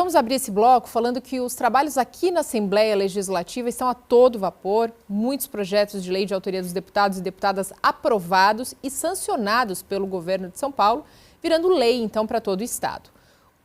Vamos abrir esse bloco falando que os trabalhos aqui na Assembleia Legislativa estão a todo vapor, muitos projetos de lei de autoria dos deputados e deputadas aprovados e sancionados pelo governo de São Paulo, virando lei então para todo o estado.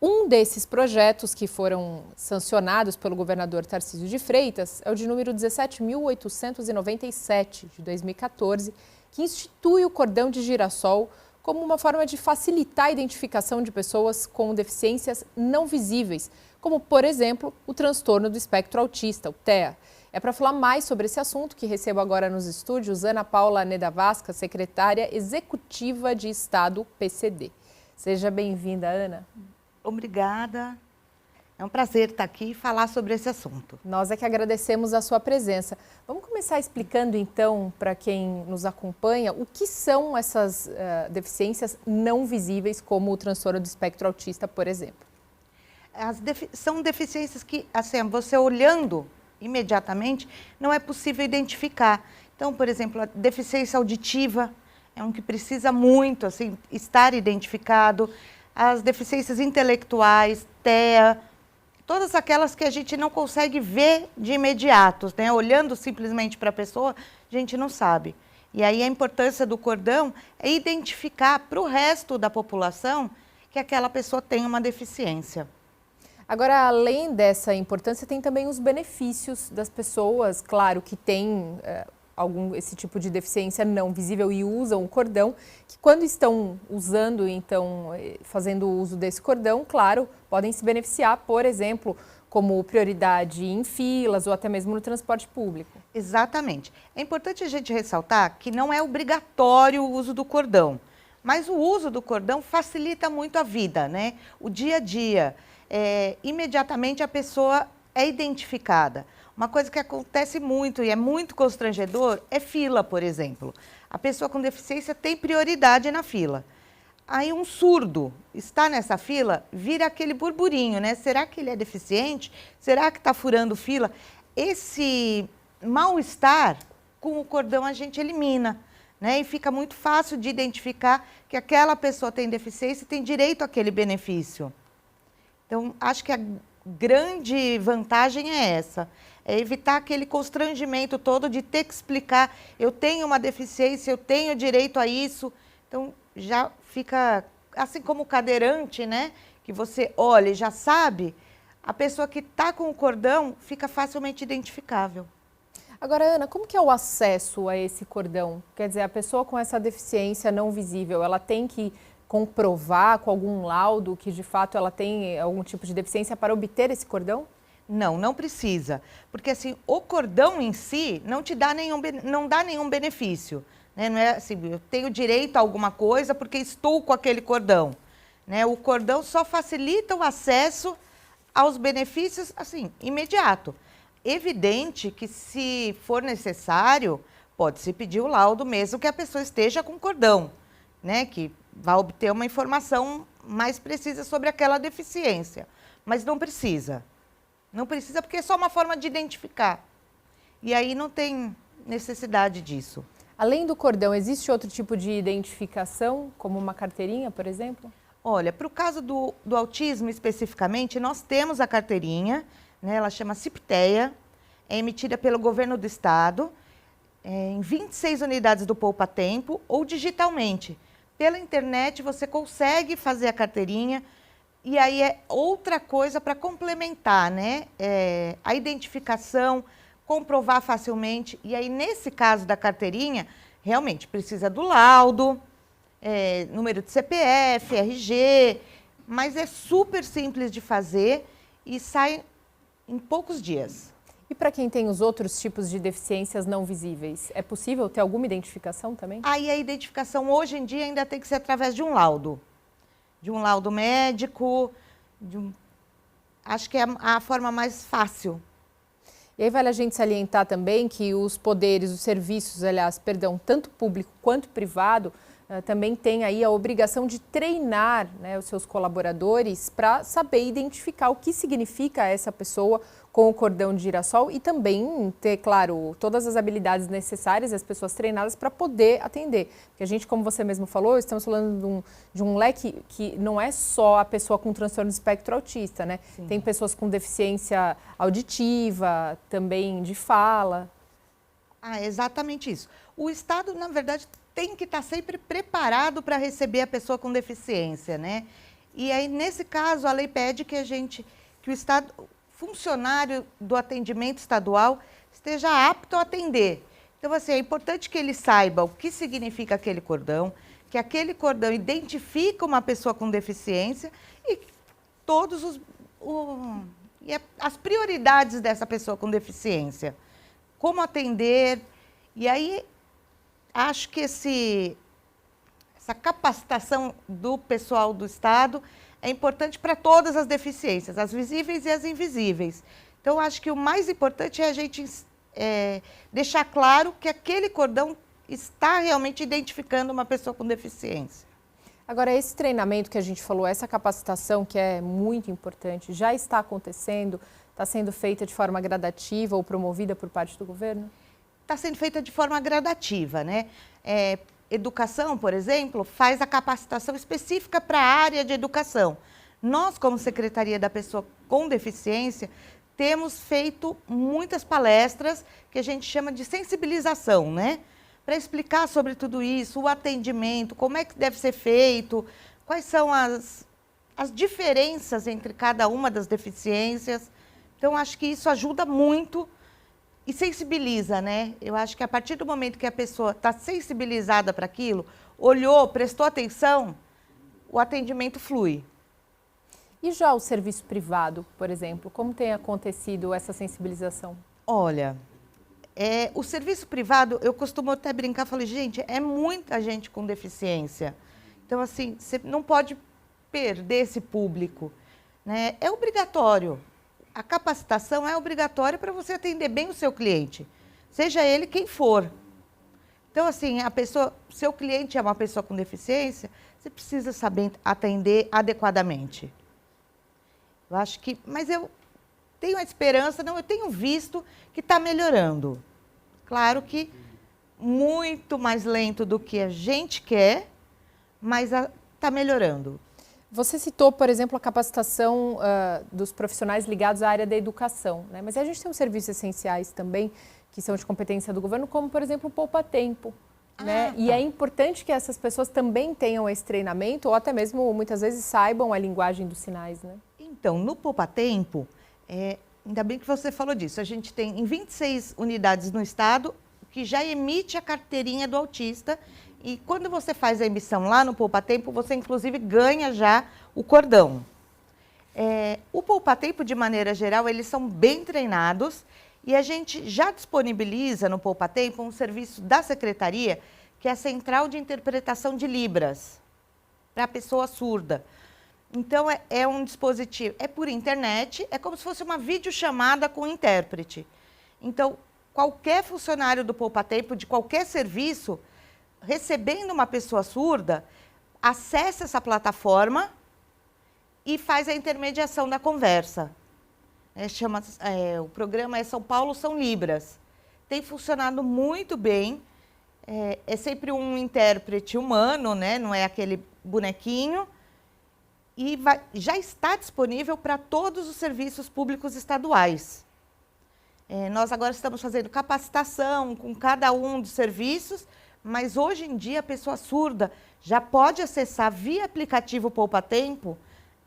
Um desses projetos que foram sancionados pelo governador Tarcísio de Freitas é o de número 17.897, de 2014, que institui o cordão de girassol como uma forma de facilitar a identificação de pessoas com deficiências não visíveis, como, por exemplo, o transtorno do espectro autista, o TEA. É para falar mais sobre esse assunto que recebo agora nos estúdios Ana Paula Nedavasca, secretária executiva de Estado, PCD. Seja bem-vinda, Ana. Obrigada. É um prazer estar aqui e falar sobre esse assunto. Nós é que agradecemos a sua presença. Vamos começar explicando, então, para quem nos acompanha, o que são essas deficiências não visíveis, como o transtorno do espectro autista, por exemplo. São deficiências que, assim, você olhando imediatamente, não é possível identificar. Então, por exemplo, a deficiência auditiva é um que precisa muito, assim, estar identificado. As deficiências intelectuais, TEA, todas aquelas que a gente não consegue ver de imediato, né? Olhando simplesmente para a pessoa, a gente não sabe. E aí a importância do cordão é identificar para o resto da população que aquela pessoa tem uma deficiência. Agora, além dessa importância, tem também os benefícios das pessoas, claro, que têm esse tipo de deficiência não visível e usam o cordão, que quando estão usando, então, fazendo uso desse cordão, claro, podem se beneficiar, por exemplo, como prioridade em filas ou até mesmo no transporte público. Exatamente. É importante a gente ressaltar que não é obrigatório o uso do cordão, mas o uso do cordão facilita muito a vida, né? O dia a dia. Imediatamente a pessoa é identificada. Uma coisa que acontece muito e é muito constrangedor é fila, por exemplo. A pessoa com deficiência tem prioridade na fila. Aí um surdo está nessa fila, vira aquele burburinho, né? Será que ele é deficiente? Será que está furando fila? Esse mal-estar com o cordão a gente elimina, né? E fica muito fácil de identificar que aquela pessoa tem deficiência e tem direito àquele benefício. Então, acho que a grande vantagem é essa. É evitar aquele constrangimento todo de ter que explicar, eu tenho uma deficiência, eu tenho direito a isso. Então, já fica, assim como o cadeirante, né? Que você olha e já sabe, a pessoa que está com o cordão fica facilmente identificável. Agora, Ana, como que é o acesso a esse cordão? Quer dizer, a pessoa com essa deficiência não visível, ela tem que comprovar com algum laudo que de fato ela tem algum tipo de deficiência para obter esse cordão? Não, não precisa, porque assim, o cordão em si não te dá não dá nenhum benefício, né? Não é assim, eu tenho direito a alguma coisa porque estou com aquele cordão, né? O cordão só facilita o acesso aos benefícios, assim, imediato. Evidente que se for necessário, pode-se pedir o laudo mesmo que a pessoa esteja com cordão, né? Que vai obter uma informação mais precisa sobre aquela deficiência, mas não precisa. Não precisa porque é só uma forma de identificar. E aí não tem necessidade disso. Além do cordão, existe outro tipo de identificação, como uma carteirinha, por exemplo? Olha, para o caso do autismo especificamente, nós temos a carteirinha, né, ela chama CIPTEA, é emitida pelo governo do estado, em 26 unidades do Poupa Tempo ou digitalmente. Pela internet você consegue fazer a carteirinha. E aí é outra coisa para complementar, né? A identificação, comprovar facilmente. E aí, nesse caso da carteirinha, realmente precisa do laudo, número de CPF, RG, mas é super simples de fazer e sai em poucos dias. E para quem tem os outros tipos de deficiências não visíveis, é possível ter alguma identificação também? Aí a identificação hoje em dia ainda tem que ser através de um laudo. De um laudo médico, acho que é a forma mais fácil. E aí vale a gente salientar também que os poderes, os serviços, aliás, perdão, tanto público quanto privado, também tem aí a obrigação de treinar, né, os seus colaboradores para saber identificar o que significa essa pessoa com o cordão de girassol e também ter, claro, todas as habilidades necessárias, as pessoas treinadas para poder atender. Porque a gente, como você mesmo falou, estamos falando de um leque que não é só a pessoa com transtorno de espectro autista, né? Sim. Tem pessoas com deficiência auditiva, também de fala. Exatamente isso. O Estado, na verdade, tem que estar sempre preparado para receber a pessoa com deficiência, né? E aí, nesse caso, a lei pede que o Estado, funcionário do atendimento estadual, esteja apto a atender. Então, assim, é importante que ele saiba o que significa aquele cordão, que aquele cordão identifica uma pessoa com deficiência e as prioridades dessa pessoa com deficiência. Como atender. E aí, acho que essa capacitação do pessoal do Estado é importante para todas as deficiências, as visíveis e as invisíveis. Então, acho que o mais importante é a gente deixar claro que aquele cordão está realmente identificando uma pessoa com deficiência. Agora, esse treinamento que a gente falou, essa capacitação que é muito importante, já está acontecendo? Está sendo feita de forma gradativa ou promovida por parte do governo? Está sendo feita de forma gradativa, né? Educação, por exemplo, faz a capacitação específica para a área de educação. Nós, como Secretaria da Pessoa com Deficiência, temos feito muitas palestras que a gente chama de sensibilização, né? Para explicar sobre tudo isso, o atendimento, como é que deve ser feito, quais são as diferenças entre cada uma das deficiências. Então, acho que isso ajuda muito e sensibiliza, né? Eu acho que a partir do momento que a pessoa está sensibilizada para aquilo, olhou, prestou atenção, o atendimento flui. E já o serviço privado, por exemplo, como tem acontecido essa sensibilização? Olha, o serviço privado, eu costumo até brincar, falei, gente, é muita gente com deficiência. Então, assim, você não pode perder esse público, né? É obrigatório. A capacitação é obrigatória para você atender bem o seu cliente, seja ele quem for. Então, assim, seu cliente é uma pessoa com deficiência, você precisa saber atender adequadamente. Eu acho que, mas eu tenho a esperança, eu tenho visto que está melhorando. Claro que muito mais lento do que a gente quer, mas está melhorando. Você citou, por exemplo, a capacitação dos profissionais ligados à área da educação, né? Mas a gente tem os serviços essenciais também, que são de competência do governo, como, por exemplo, o poupa-tempo, né? E é importante que essas pessoas também tenham esse treinamento, ou até mesmo, muitas vezes, saibam a linguagem dos sinais, né? Então, no poupa-tempo, ainda bem que você falou disso, a gente tem em 26 unidades no estado que já emite a carteirinha do autista. E quando você faz a emissão lá no poupa-tempo, você inclusive ganha já o cordão. O poupa-tempo, de maneira geral, eles são bem treinados e a gente já disponibiliza no poupa-tempo um serviço da Secretaria, que é a Central de Interpretação de Libras, para a pessoa surda. Então, é um dispositivo, é por internet, é como se fosse uma videochamada com o intérprete. Então, qualquer funcionário do poupa-tempo, de qualquer serviço, recebendo uma pessoa surda, acessa essa plataforma e faz a intermediação da conversa. O programa é São Paulo São Libras. Tem funcionado muito bem. É sempre um intérprete humano, né? Não é aquele bonequinho. E já está disponível para todos os serviços públicos estaduais. Nós agora estamos fazendo capacitação com cada um dos serviços, mas hoje em dia a pessoa surda já pode acessar via aplicativo poupa-tempo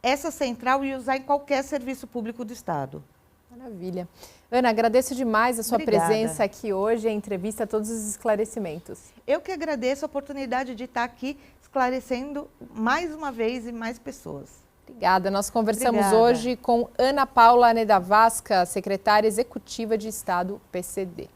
essa central e usar em qualquer serviço público do estado. Maravilha. Ana, agradeço demais a sua Obrigada. presença aqui hoje, a entrevista, todos os esclarecimentos. Eu que agradeço a oportunidade de estar aqui esclarecendo mais uma vez e mais pessoas. Obrigada. Nós conversamos Obrigada. hoje com Ana Paula Nedavasca, secretária executiva de Estado PCD.